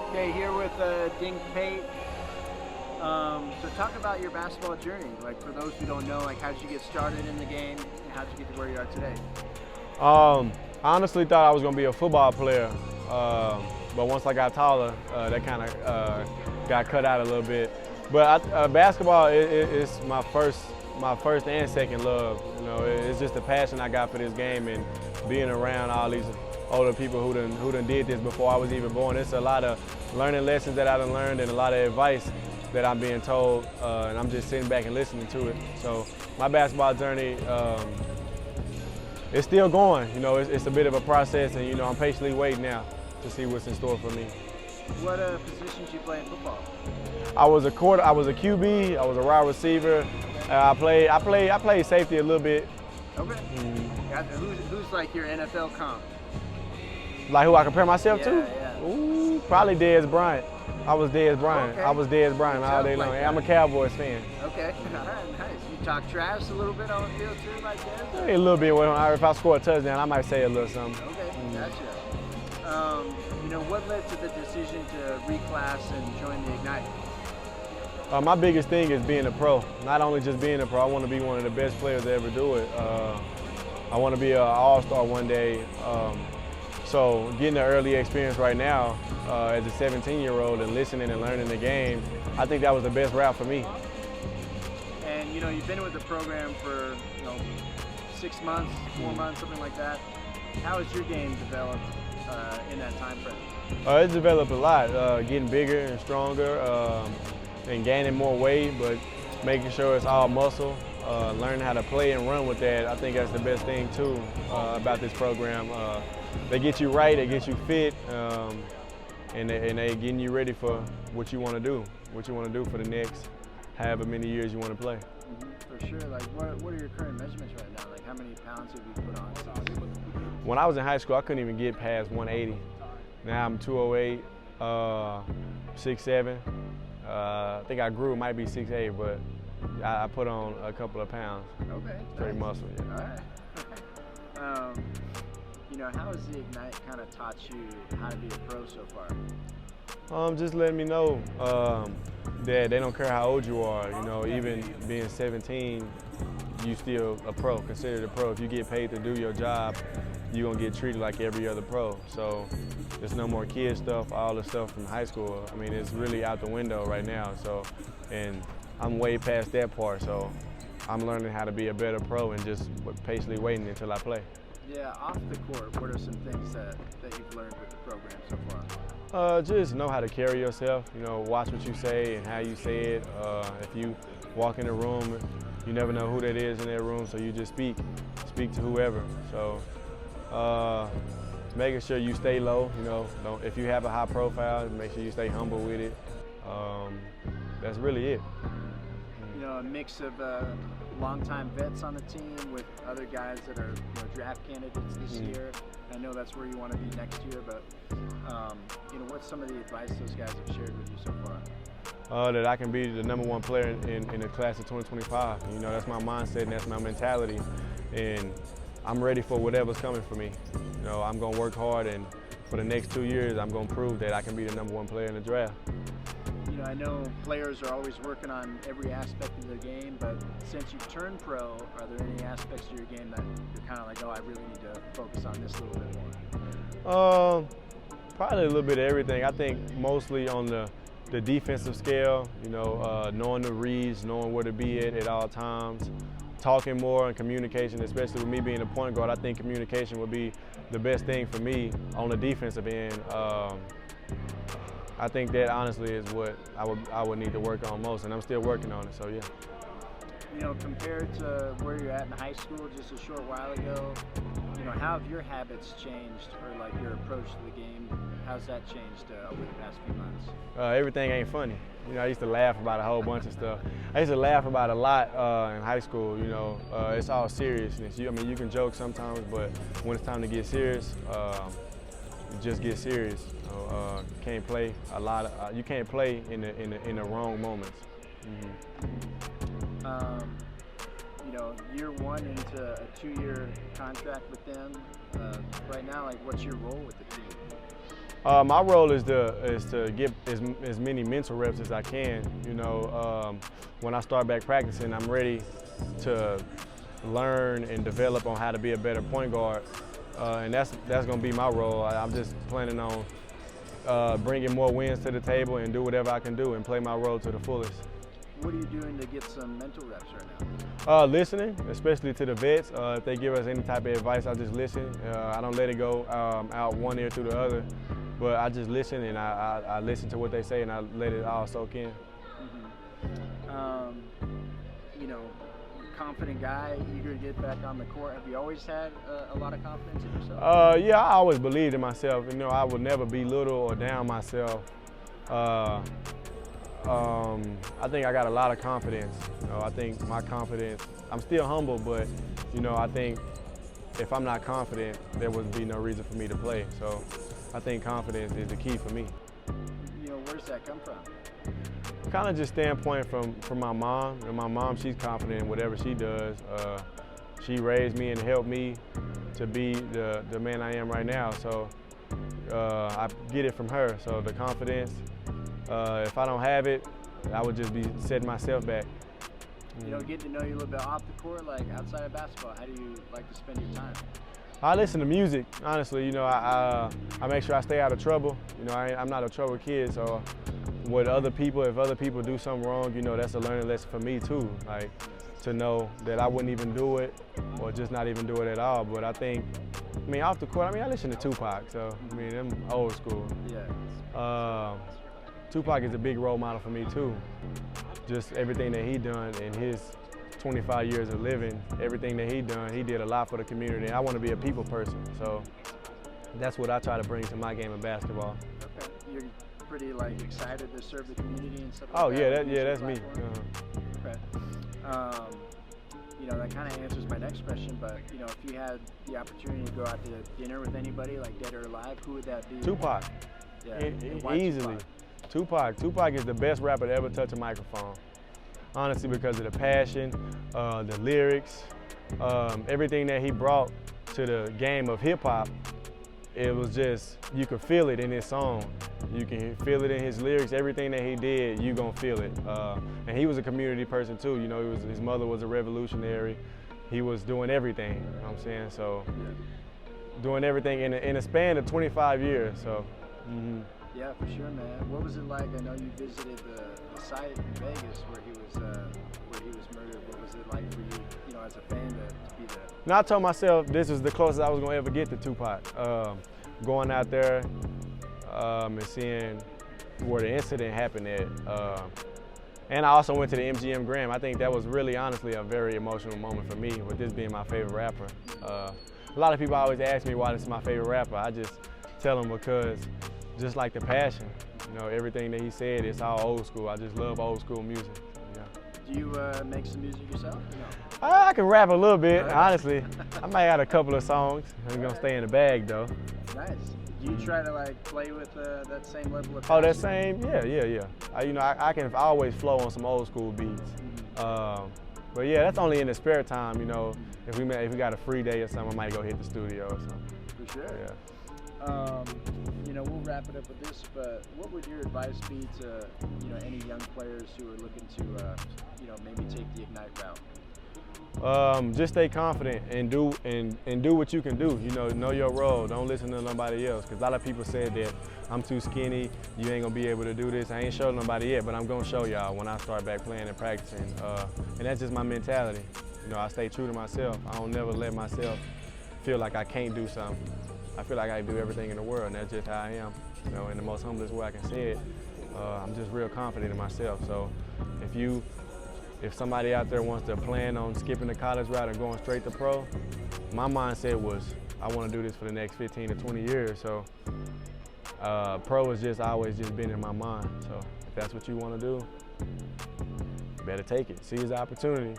Okay, here with Dink Pate. So talk about your basketball journey. Like for those who don't know, like how did you get started in the game and how did you get to where you are today? I honestly thought I was going to be a football player, but once I got taller, that kind of got cut out a little bit. But basketball is my first and second love. You know, it's just the passion I got for this game and being around all these older people who done did this before I was even born. It's a lot of learning lessons that I done learned and a lot of advice that I'm being told, and I'm just sitting back and listening to it. So my basketball journey, it's still going. You know, it's a bit of a process, and you know, I'm patiently waiting now to see what's in store for me. What positions do you play in football? I was a QB. I was a wide receiver. I played safety a little bit. Okay. Gotcha. Who's like your NFL comp? Like who I compare myself to? Yeah. Ooh, probably Dez Bryant. I was Dez Bryant. Okay. I was Dez Bryant all day long. I'm a Cowboys fan. Okay. All right, nice. You talk trash a little bit on the field too, like Dez? A little bit. If I score a touchdown, I might say a little something. Okay, gotcha. You know, what led to the decision to reclass and join the Ignite? My biggest thing is being a pro. Not only just being a pro, I want to be one of the best players to ever do it. I want to be an all-star one day. So getting the early experience right now as a 17-year-old and listening and learning the game, I think that was the best route for me. And you know, you've been with the program for 6 months, 4 months, something like that. How has your game developed in that time frame? It's developed a lot, getting bigger and stronger and gaining more weight, but making sure it's all muscle. Learning how to play and run with that, I think that's the best thing too about this program. They get you right, they get you fit, and they getting you ready for what you want to do, for the next however many years you want to play. For sure. Like, what are your current measurements right now? Like, how many pounds have you put on? When I was in high school, I couldn't even get past 180. Now I'm 208, 6'7". I think I grew, might be 6'8", but I put on a couple of pounds. Okay. Straight muscle, yeah. All right. You know, how has the Ignite kind of taught you how to be a pro so far? Just letting me know that they don't care how old you are. You know, even being 17, you still a pro, considered a pro. If you get paid to do your job, you're gonna get treated like every other pro. So there's no more kid stuff, all the stuff from high school. I mean, it's really out the window right now. So, and I'm way past that part. So I'm learning how to be a better pro and just patiently waiting until I play. Yeah, off the court, what are some things that you've learned with the program so far? Just know how to carry yourself, you know, watch what you say and how you say it. If you walk in a room, you never know who that is in that room, so you just speak to whoever. So making sure you stay low, you know, if you have a high profile, make sure you stay humble with it. That's really it. You know, a mix of longtime vets on the team with other guys that are draft candidates this year. I know that's where you want to be next year, but you know, what's some of the advice those guys have shared with you so far? That I can be the #1 player in the class of 2025. You know, that's my mindset and that's my mentality, and I'm ready for whatever's coming for me. You know, I'm gonna work hard, and for the next 2 years, I'm gonna prove that I can be the #1 player in the draft. You know, I know players are always working on every aspect of their game, but since you've turned pro, are there any aspects of your game that you're kind of like, oh, I really need to focus on this a little bit more? Probably a little bit of everything. I think mostly on the defensive scale, you know, knowing the reads, knowing where to be at all times, talking more and communication, especially with me being a point guard. I think communication would be the best thing for me on the defensive end. I think that honestly is what I would need to work on most, and I'm still working on it, so yeah. You know, compared to where you're at in high school just a short while ago, you know, how have your habits changed, or like your approach to the game, how's that changed over the past few months? Everything ain't funny. You know, I used to laugh about a whole bunch of stuff. I used to laugh about a lot in high school, you know. It's all seriousness. I mean, you can joke sometimes, but when it's time to get serious, you just get serious. Can't play a lot of, you can't play in the wrong moments. You know, year one into a 2-year contract with them. Right now, like, what's your role with the team? My role is to get as many mental reps as I can. You know, when I start back practicing, I'm ready to learn and develop on how to be a better point guard, and that's going to be my role. I'm just planning on bringing more wins to the table and do whatever I can do and play my role to the fullest. What are you doing to get some mental reps right now? Listening, especially to the vets. If they give us any type of advice, I just listen. I don't let it go out one ear to the other, but I just listen, and I listen to what they say, and I let it all soak in. You know, confident guy, eager to get back on the court. Have you always had a lot of confidence in yourself? Yeah, I always believed in myself. You know, I would never belittle or down myself. I think I got a lot of confidence. You know, I think my confidence, I'm still humble, but, you know, I think if I'm not confident, there would be no reason for me to play. So I think confidence is the key for me. You know, where does that come from? Kind of just standpoint from my mom. And my mom, she's confident in whatever she does. She raised me and helped me to be the man I am right now. So I get it from her. So the confidence, if I don't have it, I would just be setting myself back. You know, getting to know you a little bit off the court, like outside of basketball, how do you like to spend your time? I listen to music, honestly. You know, I make sure I stay out of trouble. You know, I'm not a trouble kid, so with other people, if other people do something wrong, you know, that's a learning lesson for me too. Like, to know that I wouldn't even do it or just not even do it at all. But I think, I mean, off the court, I mean, I listen to Tupac, so, I mean, them old school. Yeah. Tupac is a big role model for me too. Just everything that he done in his 25 years of living, everything that he done, he did a lot for the community. I want to be a people person, so that's what I try to bring to my game of basketball. Okay. You're pretty like excited to serve the community and stuff like oh, that? Yeah, that's me. Okay. You know, that kind of answers my next question, but, you know, if you had the opportunity to go out to dinner with anybody, like dead or alive, who would that be? Tupac. Yeah. And why Easily. Tupac is the best rapper to ever touch a microphone. Honestly, because of the passion, the lyrics, everything that he brought to the game of hip hop. It was just, you could feel it in his song. You can feel it in his lyrics. Everything that he did, you gonna feel it. And he was a community person too. You know, his mother was a revolutionary. He was doing everything, you know what I'm saying? So, doing everything in a span of 25 years, so. Yeah, for sure, man. What was it like? I know you visited the site in Vegas where he was murdered. What was it like for you, you know, as a fan to be there? Now I told myself this was the closest I was gonna ever get to Tupac. Going out there and seeing where the incident happened at. And I also went to the MGM Grand. I think that was really, honestly, a very emotional moment for me, with this being my favorite rapper. A lot of people always ask me why this is my favorite rapper. I just tell them because just like the passion, you know, everything that he said, it's all old school. I just love old school music. Yeah. Do you make some music yourself? No. I can rap a little bit, honestly. I might add a couple of songs. I'm gonna stay in the bag though. Nice. Do you try to like play with that same level of passion? Oh, that same? Yeah. You know, I can always flow on some old school beats. But yeah, that's only in the spare time. You know, if we got a free day or something, I might go hit the studio or something. For sure. Yeah. You know, we'll wrap it up with this, but what would your advice be to, you know, any young players who are looking to, you know, maybe take the Ignite route? Just stay confident and do what you can do. You know your role. Don't listen to nobody else. Because a lot of people said that I'm too skinny, you ain't gonna be able to do this. I ain't showed nobody yet, but I'm gonna show y'all when I start back playing and practicing. And that's just my mentality. You know, I stay true to myself. I don't never let myself feel like I can't do something. I feel like I can do everything in the world, and that's just how I am. You know, in the most humblest way I can say it. I'm just real confident in myself. So if somebody out there wants to plan on skipping the college route and going straight to pro, my mindset was I want to do this for the next 15 to 20 years. So pro has just always just been in my mind. So if that's what you want to do, better take it. Seize the opportunity.